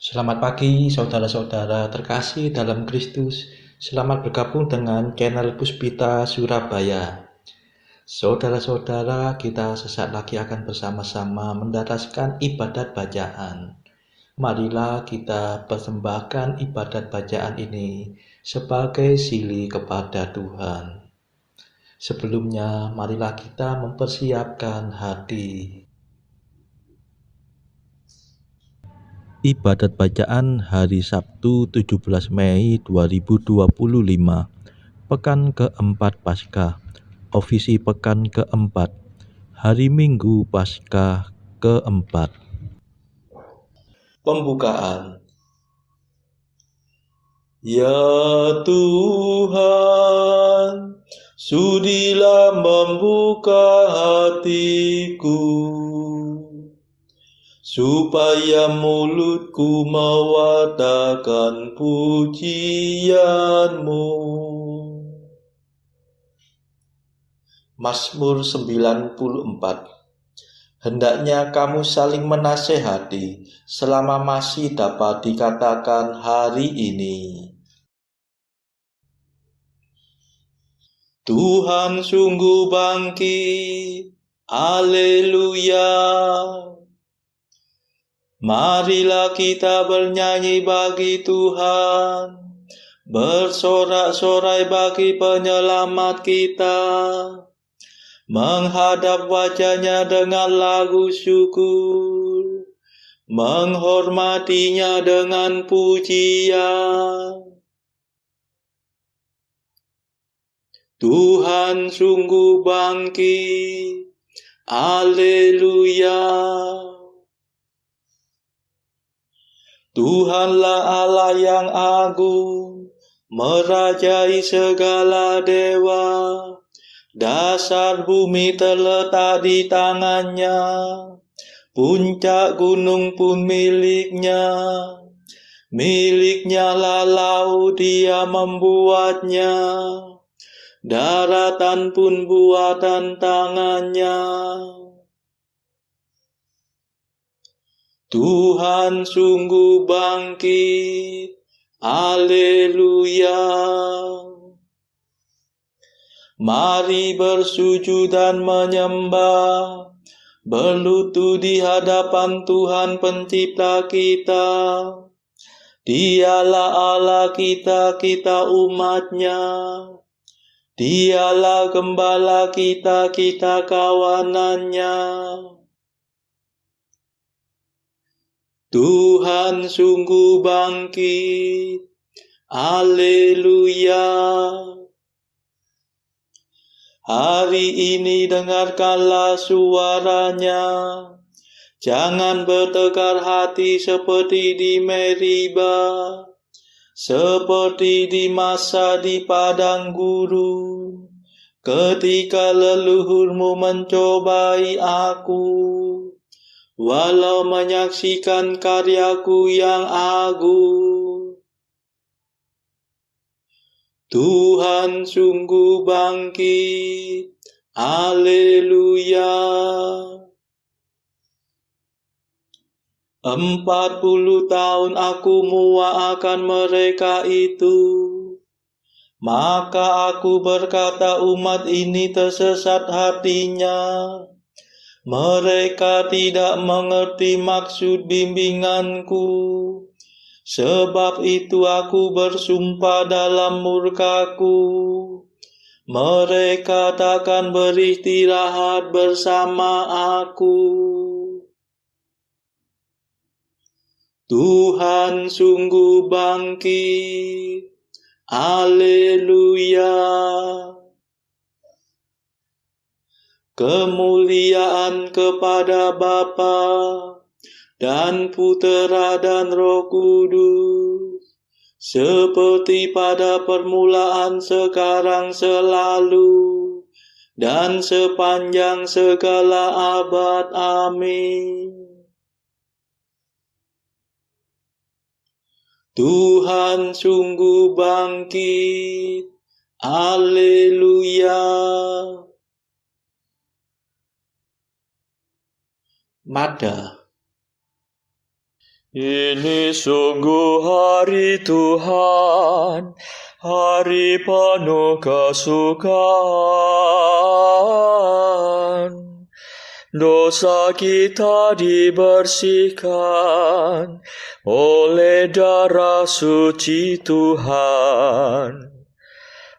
Selamat pagi, saudara-saudara terkasih dalam Kristus. Selamat bergabung dengan channel Puspita Surabaya. Saudara-saudara, kita sesaat lagi akan bersama-sama mendapatkan ibadat bacaan. Marilah kita persembahkan ibadat bacaan ini sebagai sili kepada Tuhan. Sebelumnya, marilah kita mempersiapkan hati. Ibadat bacaan hari Sabtu 17 Mei 2025, Pekan keempat Paskah, Ofisi Pekan keempat, Hari Minggu Paskah keempat. Pembukaan. Ya Tuhan, sudilah membuka hatiku, supaya mulutku mewartakan pujian-Mu. Mazmur 94. Hendaknya kamu saling menasehati selama masih dapat dikatakan hari ini. Tuhan sungguh bangkit, haleluya. Marilah kita bernyanyi bagi Tuhan, bersorak-sorai bagi penyelamat kita, menghadap wajah-Nya dengan lagu syukur, menghormatinya dengan pujian. Tuhan sungguh bangkit, haleluya. Tuhanlah Allah yang agung, merajai segala dewa. Dasar bumi terletak di tangan-Nya, puncak gunung pun milik-Nya. Milik-Nya lah laut, Dia membuatnya, daratan pun buatan tangan-Nya. Tuhan sungguh bangkit, haleluya. Mari bersujud dan menyembah, berlutut di hadapan Tuhan pencipta kita. Dialah Allah kita, kita umat-Nya. Dialah gembala kita, kita kawanan-Nya. Tuhan sungguh bangkit, haleluya. Hari ini dengarkanlah suara-Nya, jangan bertegar hati seperti di Meriba, seperti di masa di padang gurun, ketika leluhurmu mencobai aku, walau menyaksikan karyaku yang agung. Tuhan sungguh bangkit, haleluya. 40 tahun aku muak akan mereka itu. Maka aku berkata, umat ini tersesat hatinya. Mereka tidak mengerti maksud bimbinganku. Sebab itu aku bersumpah dalam murkaku, mereka takkan beristirahat bersama aku. Tuhan sungguh bangkit, haleluya. Kemuliaan kepada Bapa dan Putera dan Roh Kudus, seperti pada permulaan, sekarang, selalu, dan sepanjang segala abad. Amin. Tuhan sungguh bangkit, haleluya. Mada. Ini sungguh hari Tuhan, hari penuh kesukaan. Dosa kita dibersihkan oleh darah suci Tuhan.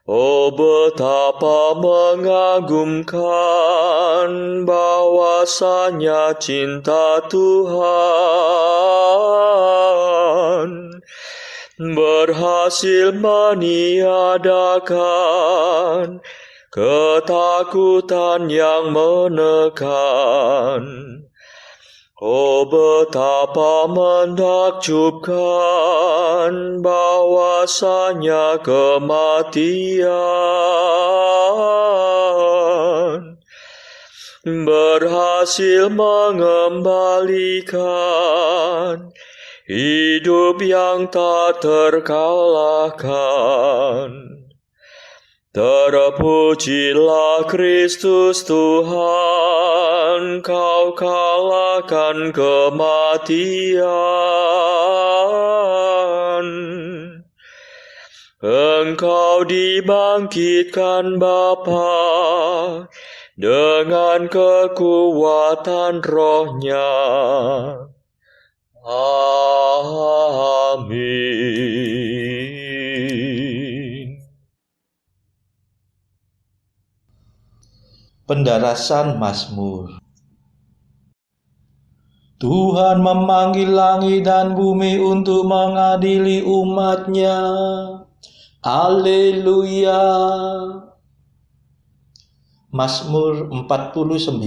Oh, betapa mengagumkan bahwasanya cinta Tuhan berhasil meniadakan ketakutan yang menekan. Oh, betapa menakjubkan bahwasanya kematian berhasil mengembalikan hidup yang tak terkalahkan. Terpujilah Kristus Tuhan, Kau kalahkan kematian. Engkau dibangkitkan Bapa dengan kekuatan Roh-Nya. Amin. Pendarasan Mazmur. Tuhan memanggil langit dan bumi untuk mengadili umat-Nya. Haleluya. Mazmur 49.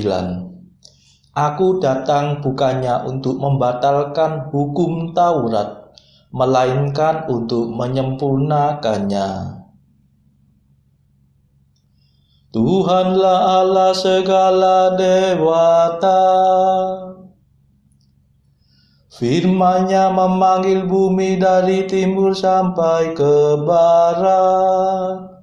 Aku datang bukannya untuk membatalkan hukum Taurat, melainkan untuk menyempurnakannya. Tuhanlah Allah segala dewata. Firman-Nya memanggil bumi dari timur sampai ke barat.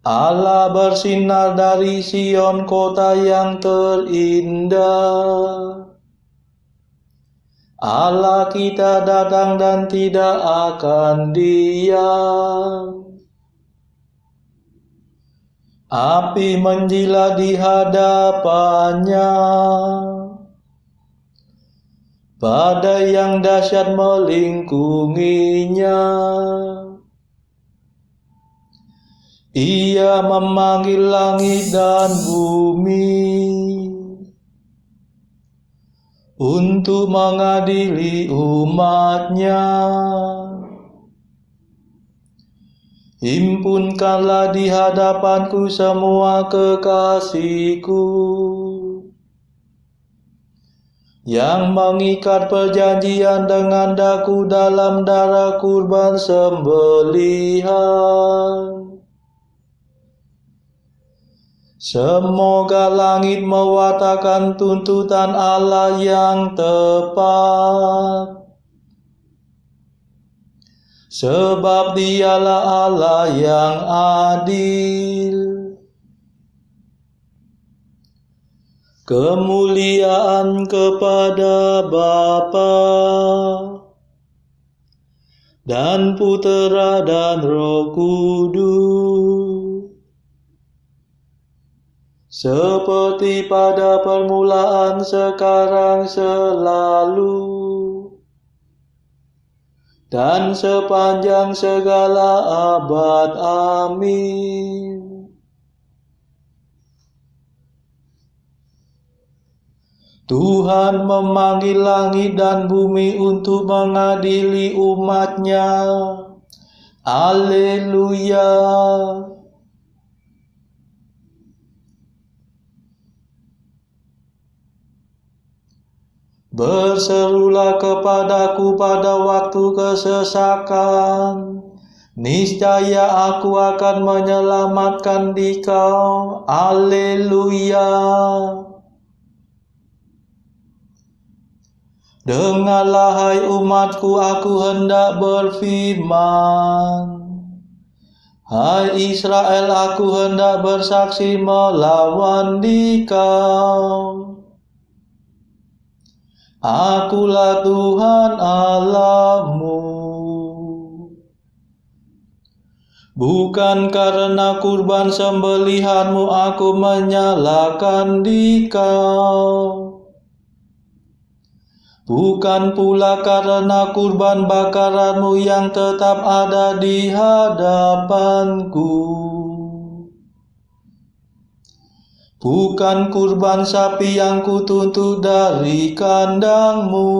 Allah bersinar dari Sion, kota yang terindah. Allah kita datang dan tidak akan diam. Api menjilat di hadapan-Nya. Badai yang dahsyat melingkunginya. Ia memanggil langit dan bumi untuk mengadili umat-Nya. Himpunkanlah di hadapanku semua kekasihku, yang mengikat perjanjian dengan daku dalam darah kurban sembelihan. Semoga langit mewartakan tuntutan Allah yang tepat, sebab Dialah Allah yang adil. Kemuliaan kepada Bapa dan Putera dan Roh Kudus, seperti pada permulaan, sekarang, selalu, dan sepanjang segala abad. Amin. Tuhan memanggil langit dan bumi untuk mengadili umat-Nya. Haleluya. Berserulah kepadaku pada waktu kesesakan, niscaya aku akan menyelamatkan dikau. Haleluya. Dengarlah hai umatku, aku hendak berfirman. Hai Israel, aku hendak bersaksi melawan dikau. Akulah Tuhan Allahmu. Bukan karena kurban sembelihanmu aku menyalahkan dikau. Bukan pula karena kurban bakaranmu yang tetap ada di hadapanku. Bukan kurban sapi yang kutuntut dari kandangmu.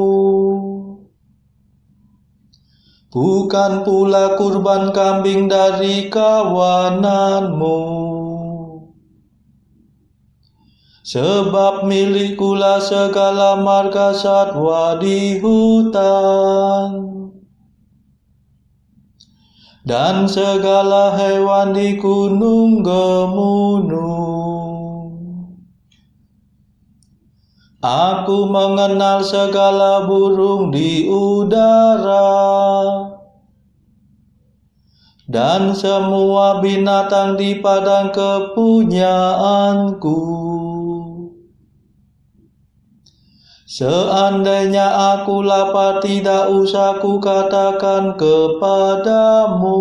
Bukan pula kurban kambing dari kawananmu. Sebab milikkulah segala marga satwa di hutan, dan segala hewan di gunung gemunung. Aku mengenal segala burung di udara, dan semua binatang di padang kepunyaanku. Seandainya aku lapar, tidak usah kukatakan kepadamu,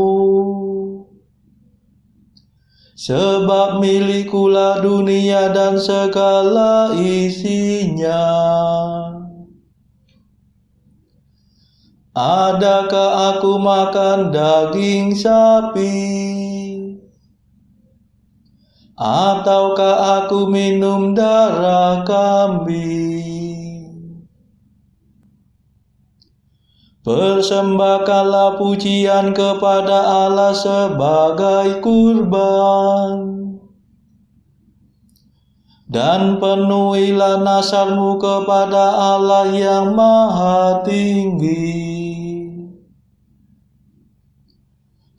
sebab milikkulah dunia dan segala isinya. Adakah aku makan daging sapi? Ataukah aku minum darah kambing? Persembahkanlah pujian kepada Allah sebagai kurban, dan penuhilah nazarmu kepada Allah yang Maha Tinggi.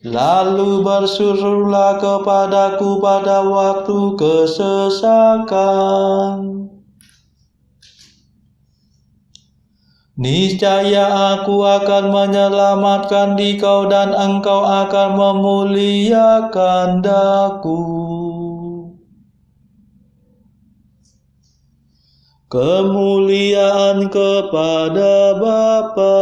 Lalu berserulah kepadaku pada waktu kesesakan. Niscaya aku akan menyelamatkan dikau, dan engkau akan memuliakan daku. Kemuliaan kepada Bapa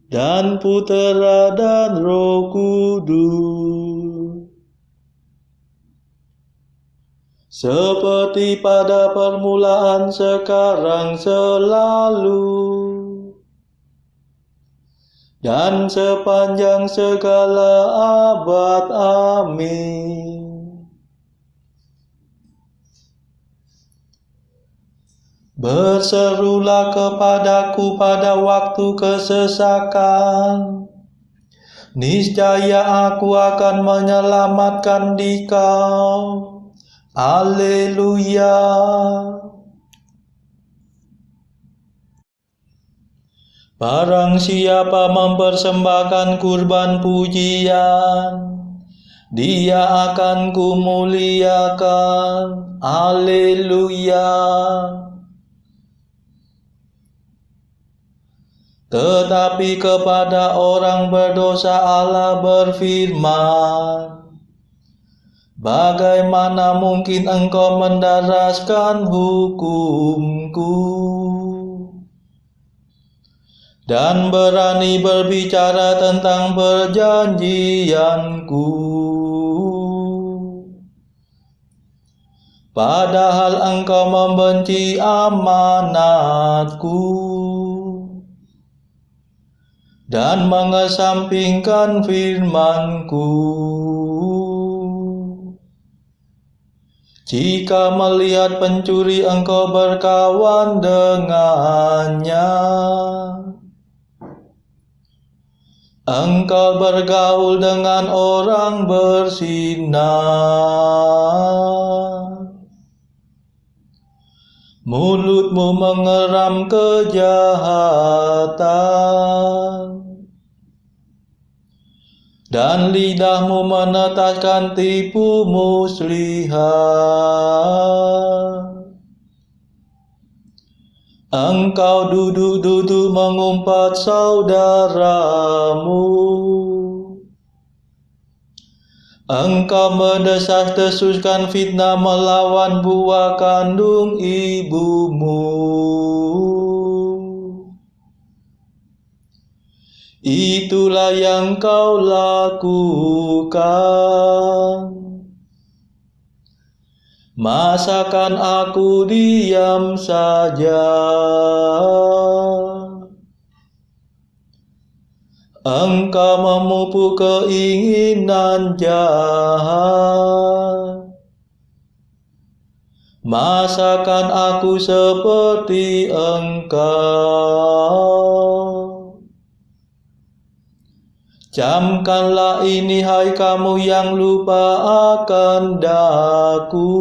dan Putera dan Roh Kudus, seperti pada permulaan, sekarang, selalu, dan sepanjang segala abad. Amin. Berserulah kepadaku pada waktu kesesakan. Niscaya aku akan menyelamatkan dikau. Haleluya. Barang siapa mempersembahkan kurban pujian, dia akan kumuliakan. Haleluya. Tetapi kepada orang berdosa Allah berfirman, bagaimana mungkin engkau mendaraskan hukumku, dan berani berbicara tentang perjanjianku, padahal engkau membenci amanatku dan mengesampingkan firman-Ku. Jika melihat pencuri engkau berkawan dengannya, engkau bergaul dengan orang bersinar. Mulutmu mengeram kejahatan, dan lidahmu menetaskan tipu muslihat. Engkau duduk-duduk mengumpat saudaramu, Engkau mendesas-desuskan fitnah melawan buah kandung ibumu. Itulah yang kau lakukan. Masakan aku diam saja? Engkau memupuk keinginan jahat. Masakan aku seperti engkau? Camkanlah ini, hai kamu yang lupa akan daku.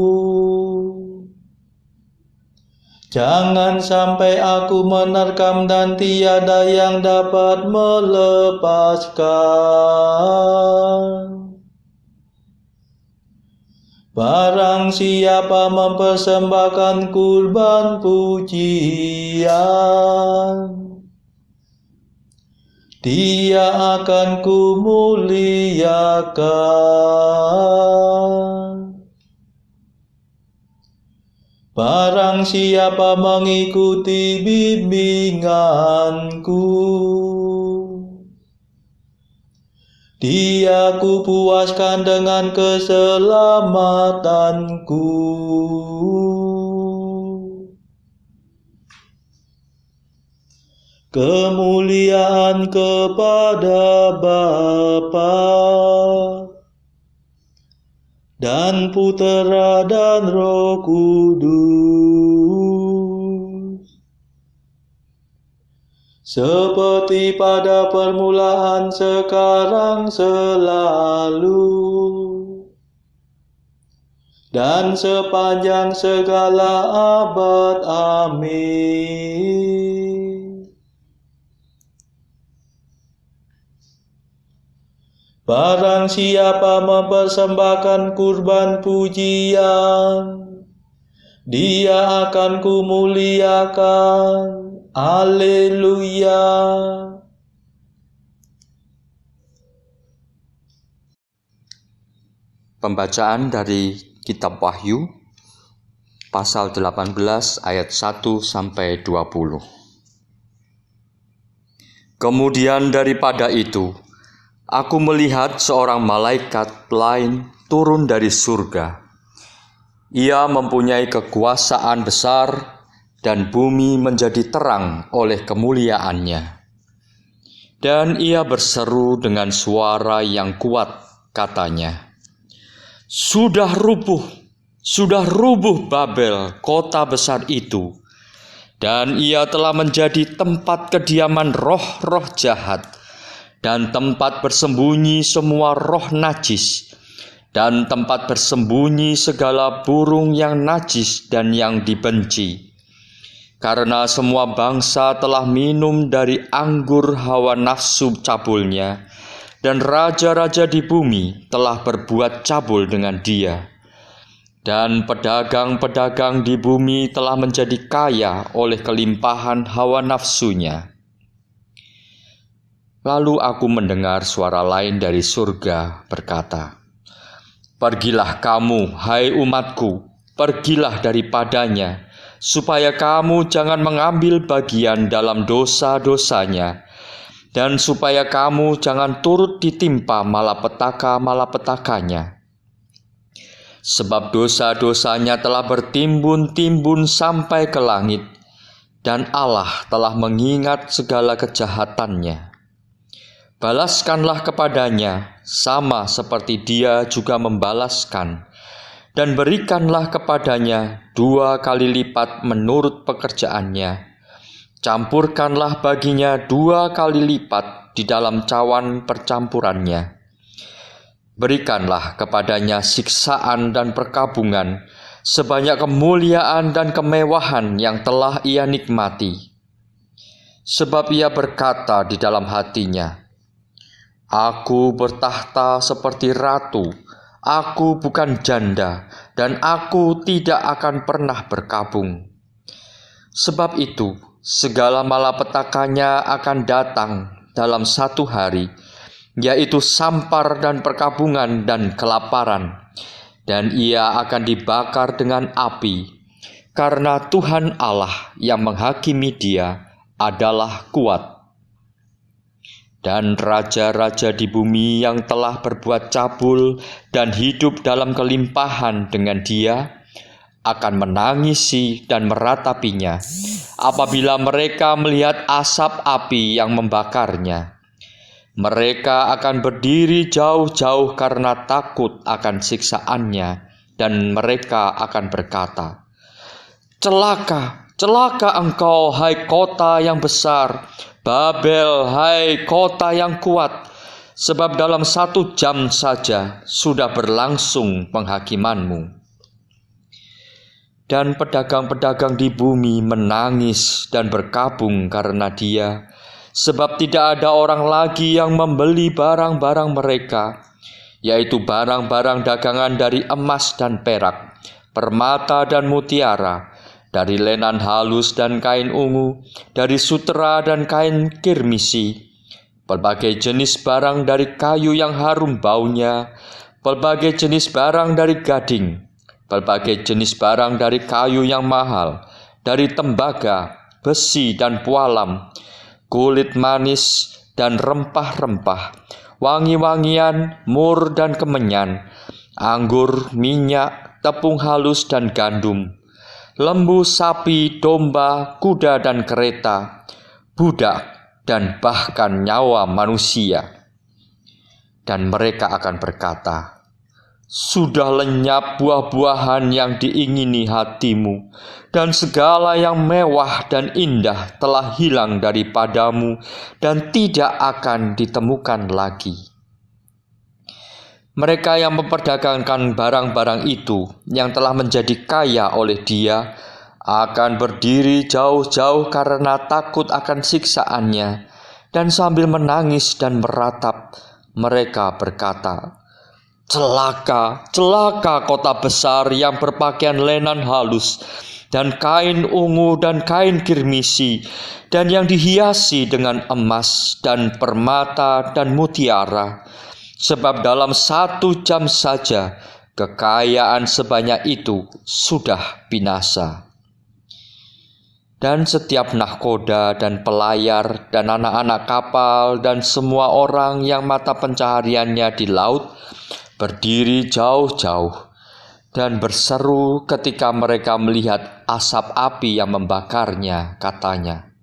Jangan sampai aku menerkam dan tiada yang dapat melepaskan. Barang siapa mempersembahkan kurban pujian, dia akan kumuliakan. Barang siapa mengikuti bimbinganku, dia kupuaskan dengan keselamatanku. Kemuliaan kepada Bapa dan Putera dan Roh Kudus, seperti pada permulaan, sekarang, selalu, dan sepanjang segala abad. Amin. Barang siapa mempersembahkan kurban pujian, dia akan kumuliakan. Haleluya. Pembacaan dari Kitab Wahyu, pasal 18 ayat 1-20. Kemudian daripada itu, aku melihat seorang malaikat lain turun dari surga. Ia mempunyai kekuasaan besar dan bumi menjadi terang oleh kemuliaannya. Dan ia berseru dengan suara yang kuat, katanya, sudah rubuh Babel, kota besar itu, dan ia telah menjadi tempat kediaman roh-roh jahat, dan tempat bersembunyi semua roh najis, dan tempat bersembunyi segala burung yang najis dan yang dibenci. Karena semua bangsa telah minum dari anggur hawa nafsu cabulnya, dan raja-raja di bumi telah berbuat cabul dengan dia. Dan pedagang-pedagang di bumi telah menjadi kaya oleh kelimpahan hawa nafsunya. Lalu aku mendengar suara lain dari surga berkata, pergilah kamu, hai umatku, pergilah daripadanya, supaya kamu jangan mengambil bagian dalam dosa-dosanya, dan supaya kamu jangan turut ditimpa malapetaka-malapetakanya. Sebab dosa-dosanya telah bertimbun-timbun sampai ke langit, dan Allah telah mengingat segala kejahatannya. Balaskanlah kepadanya, sama seperti dia juga membalaskan, dan berikanlah kepadanya 2 kali lipat menurut pekerjaannya. Campurkanlah baginya 2 kali lipat di dalam cawan percampurannya. Berikanlah kepadanya siksaan dan perkabungan, sebanyak kemuliaan dan kemewahan yang telah ia nikmati. Sebab ia berkata di dalam hatinya, aku bertahta seperti ratu, aku bukan janda, dan aku tidak akan pernah berkabung. Sebab itu, segala malapetakannya akan datang dalam 1 hari, yaitu sampar dan perkabungan dan kelaparan, dan ia akan dibakar dengan api, karena Tuhan Allah yang menghakimi dia adalah kuat. Dan raja-raja di bumi yang telah berbuat cabul dan hidup dalam kelimpahan dengan dia akan menangisi dan meratapinya apabila mereka melihat asap api yang membakarnya. Mereka akan berdiri jauh-jauh karena takut akan siksaannya, dan mereka akan berkata, "Celaka, celaka engkau, hai kota yang besar, Babel, hai kota yang kuat, sebab dalam 1 jam saja sudah berlangsung penghakimanmu." Dan pedagang-pedagang di bumi menangis dan berkabung karena dia, sebab tidak ada orang lagi yang membeli barang-barang mereka, yaitu barang-barang dagangan dari emas dan perak, permata dan mutiara, dari lenan halus dan kain ungu, dari sutera dan kain kirmisi, pelbagai jenis barang dari kayu yang harum baunya, pelbagai jenis barang dari gading, pelbagai jenis barang dari kayu yang mahal, dari tembaga, besi dan pualam, kulit manis dan rempah-rempah, wangi-wangian, mur dan kemenyan, anggur, minyak, tepung halus dan gandum, lembu, sapi, domba, kuda dan kereta, budak, dan bahkan nyawa manusia. Dan mereka akan berkata, "Sudah lenyap buah-buahan yang diingini hatimu, dan segala yang mewah dan indah telah hilang daripadamu dan tidak akan ditemukan lagi." Mereka yang memperdagangkan barang-barang itu yang telah menjadi kaya oleh dia akan berdiri jauh-jauh karena takut akan siksaannya, dan sambil menangis dan meratap mereka berkata, "Celaka, celaka kota besar yang berpakaian lenan halus dan kain ungu dan kain kirmisi, dan yang dihiasi dengan emas dan permata dan mutiara, sebab dalam 1 jam saja kekayaan sebanyak itu sudah binasa." Dan setiap nahkoda dan pelayar dan anak-anak kapal dan semua orang yang mata pencahariannya di laut berdiri jauh-jauh dan berseru ketika mereka melihat asap api yang membakarnya, katanya,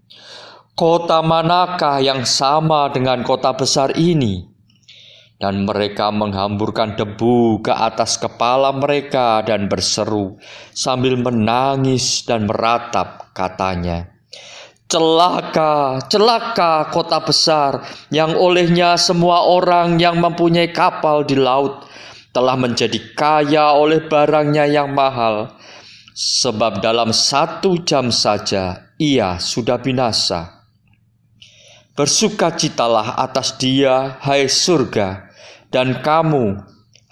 "Kota manakah yang sama dengan kota besar ini?" Dan mereka menghamburkan debu ke atas kepala mereka dan berseru sambil menangis dan meratap, katanya, "Celaka, celaka kota besar yang olehnya semua orang yang mempunyai kapal di laut telah menjadi kaya oleh barangnya yang mahal, sebab dalam 1 jam saja ia sudah binasa. Bersukacitalah atas dia, hai surga, dan kamu,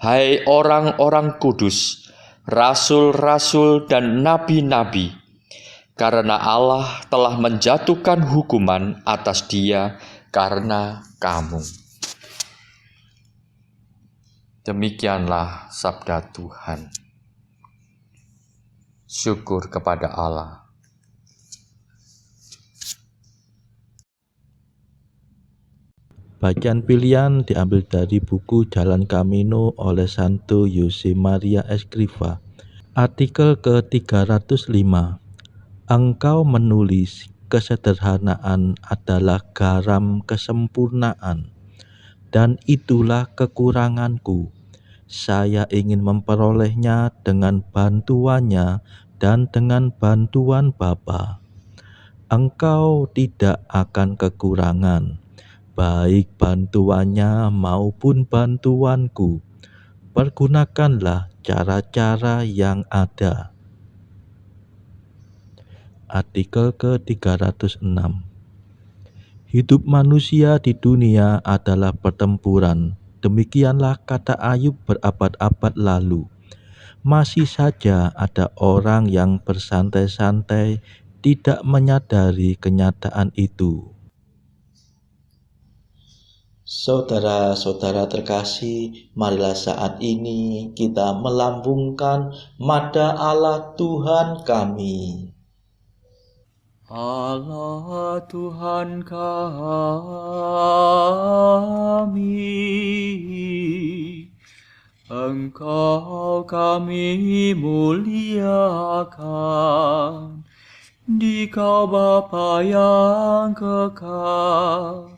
hai orang-orang kudus, rasul-rasul dan nabi-nabi, karena Allah telah menjatuhkan hukuman atas dia karena kamu." Demikianlah sabda Tuhan. Syukur kepada Allah. Bacaan pilihan diambil dari buku Jalan Camino oleh Santo Jose Maria Escrivá. Artikel ke-305. Engkau menulis, kesederhanaan adalah garam kesempurnaan, dan itulah kekuranganku. Saya ingin memperolehnya dengan bantuannya dan dengan bantuan Bapa. Engkau tidak akan kekurangan, baik bantuannya maupun bantuanku. Pergunakanlah cara-cara yang ada. Artikel ke-306. Hidup manusia di dunia adalah pertempuran. Demikianlah kata Ayub berabad-abad lalu. Masih saja ada orang yang bersantai-santai, tidak menyadari kenyataan itu. Saudara-saudara terkasih, marilah saat ini kita melambungkan Mada Allah Tuhan kami. Allah Tuhan kami, Engkau kami muliakan, Dikau Bapa yang kekal.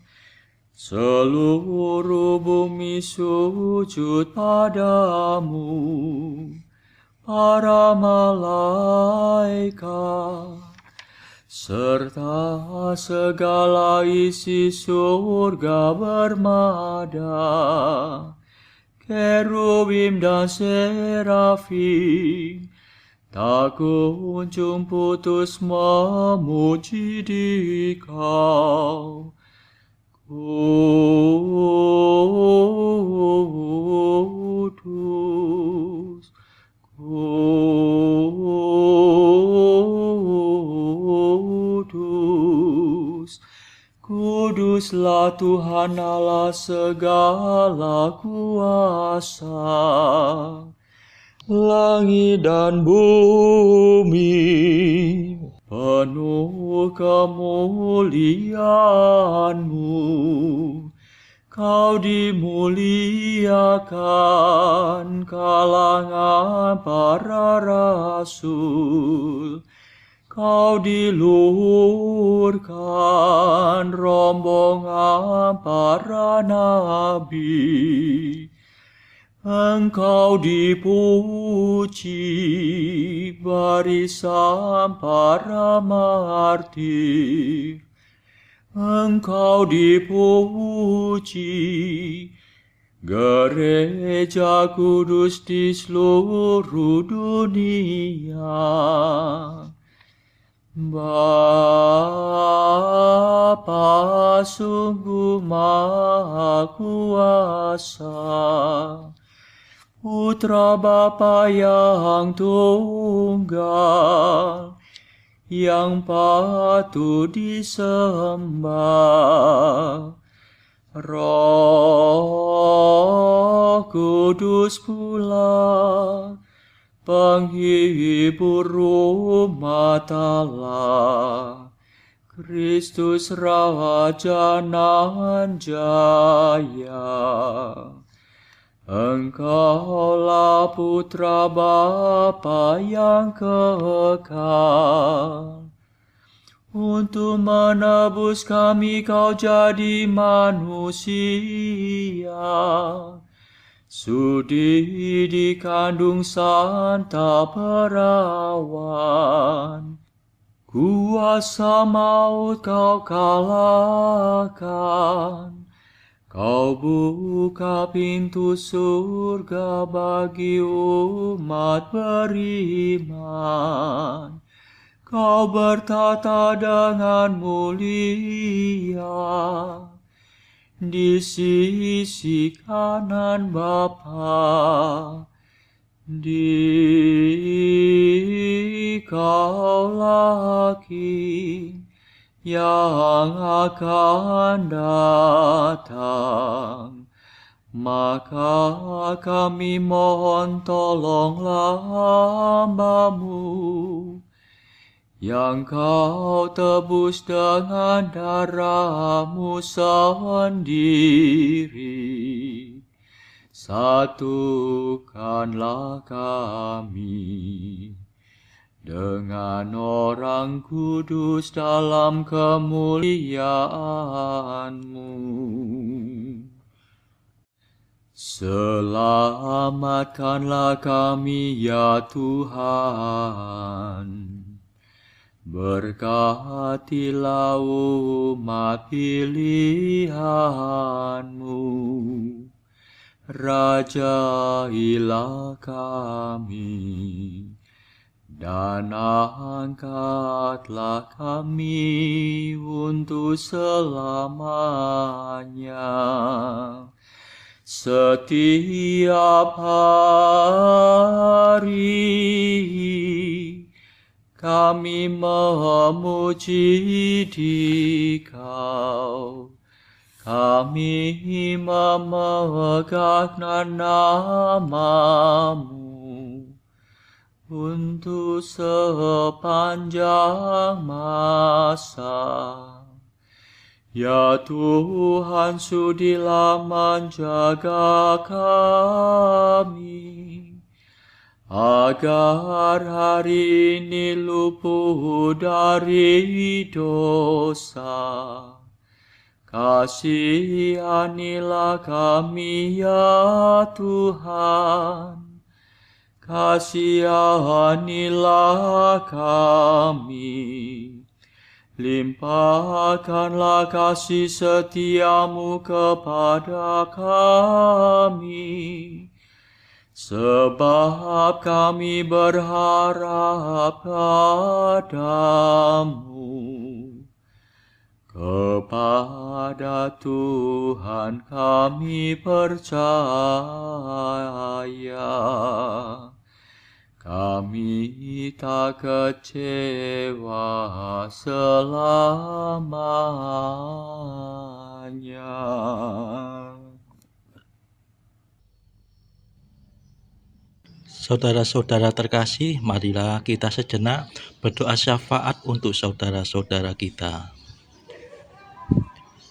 Seluruh bumi sujud padamu, para malaikat, serta segala isi surga bermada, kerubim dan serafim, tak kunjung putus memuji Dikau. Kudus, kudus, kuduslah Tuhan Allah segala kuasa. Langit dan bumi penuh kemuliaan-Mu. Kau dimuliakan kalangan para rasul. Kau diluhurkan rombongan para nabi. Engkau dipuji barisan para martir. Engkau dipuji gereja kudus di seluruh dunia. Bapa sungguh Maha Kuasa, Putra Bapa yang tunggal, yang patut disembah. Roh Kudus pula, penghibur umat Allah, Kristus Raja nan jaya. Engkaulah Putra Bapa yang kekal. Untuk menebus kami Kau jadi manusia. Sudi dikandung Santa Perawan. Kuasa maut Kau kalahkan. Kau buka pintu surga bagi umat beriman. Kau bertata dengan mulia di sisi kanan Bapa. Dikaulah King yang akan datang. Maka kami mohon tolonglah hamba-Mu yang Kau tebus dengan darah-Mu sendiri. Satukanlah kami dengan orang kudus dalam kemuliaan-Mu. Selamatkanlah kami ya Tuhan. Berkatilah umat pilihan-Mu. Rajailah kami. Dan angkatlah kami untuk selamanya. Setiap hari kami memuji Dikau kami memegang nama-Mu untuk sepanjang masa. Ya Tuhan, sudilah menjaga kami, agar hari ini luput dari dosa. Kasihanilah kami ya Tuhan, kasihanilah kami. Limpahkanlah kasih setia-Mu kepada kami, sebab kami berharap padamu. Kepada Tuhan kami percaya, kami tak kecewa selamanya. Saudara-saudara terkasih, marilah kita sejenak berdoa syafaat untuk saudara-saudara kita.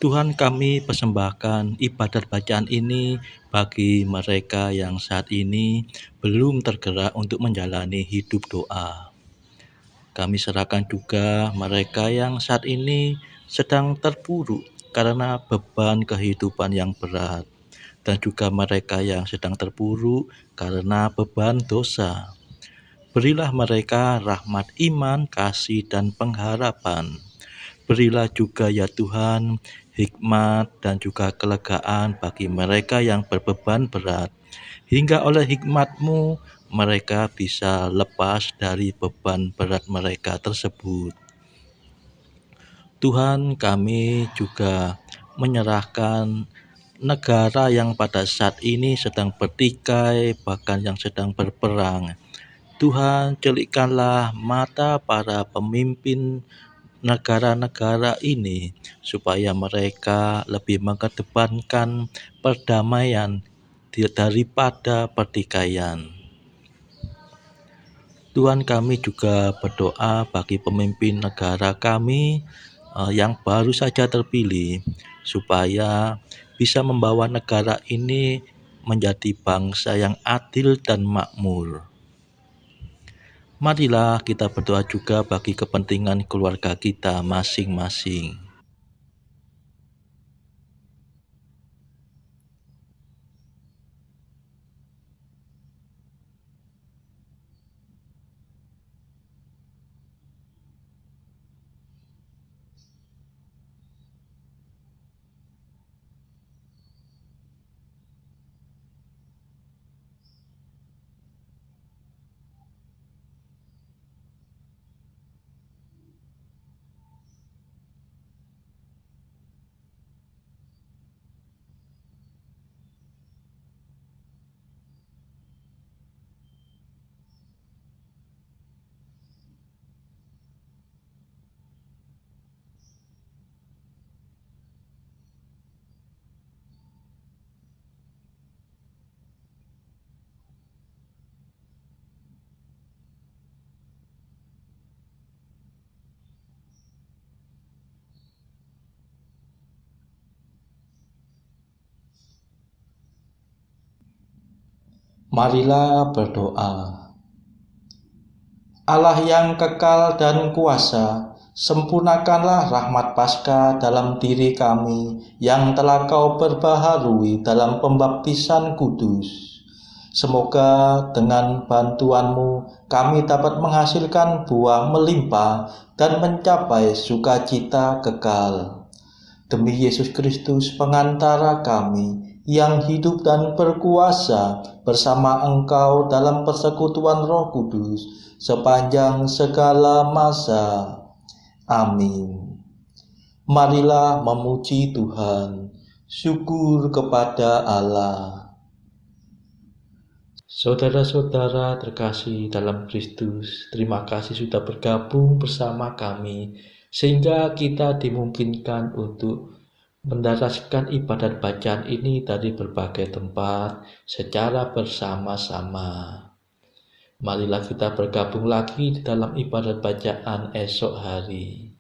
Tuhan, kami persembahkan ibadat bacaan ini bagi mereka yang saat ini belum tergerak untuk menjalani hidup doa. Kami serahkan juga mereka yang saat ini sedang terpuruk karena beban kehidupan yang berat, dan juga mereka yang sedang terpuruk karena beban dosa. Berilah mereka rahmat iman, kasih, dan pengharapan. Berilah juga ya Tuhan hikmat dan juga kelegaan bagi mereka yang berbeban berat, hingga oleh hikmat-Mu mereka bisa lepas dari beban berat mereka tersebut. Tuhan, kami juga menyerahkan negara yang pada saat ini sedang bertikai, bahkan yang sedang berperang. Tuhan, celikkanlah mata para pemimpin negara-negara ini supaya mereka lebih mengedepankan perdamaian daripada pertikaian. Tuhan, kami juga berdoa bagi pemimpin negara kami yang baru saja terpilih, supaya bisa membawa negara ini menjadi bangsa yang adil dan makmur. Marilah kita berdoa juga bagi kepentingan keluarga kita masing-masing. Marilah berdoa. Allah yang kekal dan kuasa, sempurnakanlah rahmat Paskah dalam diri kami yang telah Kau perbaharui dalam pembaptisan kudus. Semoga dengan bantuan-Mu kami dapat menghasilkan buah melimpah dan mencapai sukacita kekal. Demi Yesus Kristus pengantara kami, yang hidup dan berkuasa bersama Engkau dalam persekutuan Roh Kudus sepanjang segala masa. Amin. Marilah memuji Tuhan. Syukur kepada Allah. Saudara-saudara terkasih dalam Kristus, terima kasih sudah bergabung bersama kami, sehingga kita dimungkinkan untuk mendasarkan ibadat bacaan ini dari berbagai tempat secara bersama-sama. Marilah kita bergabung lagi di dalam ibadat bacaan esok hari.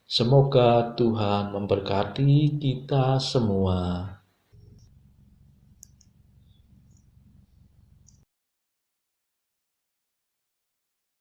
Semoga Tuhan memberkati kita semua.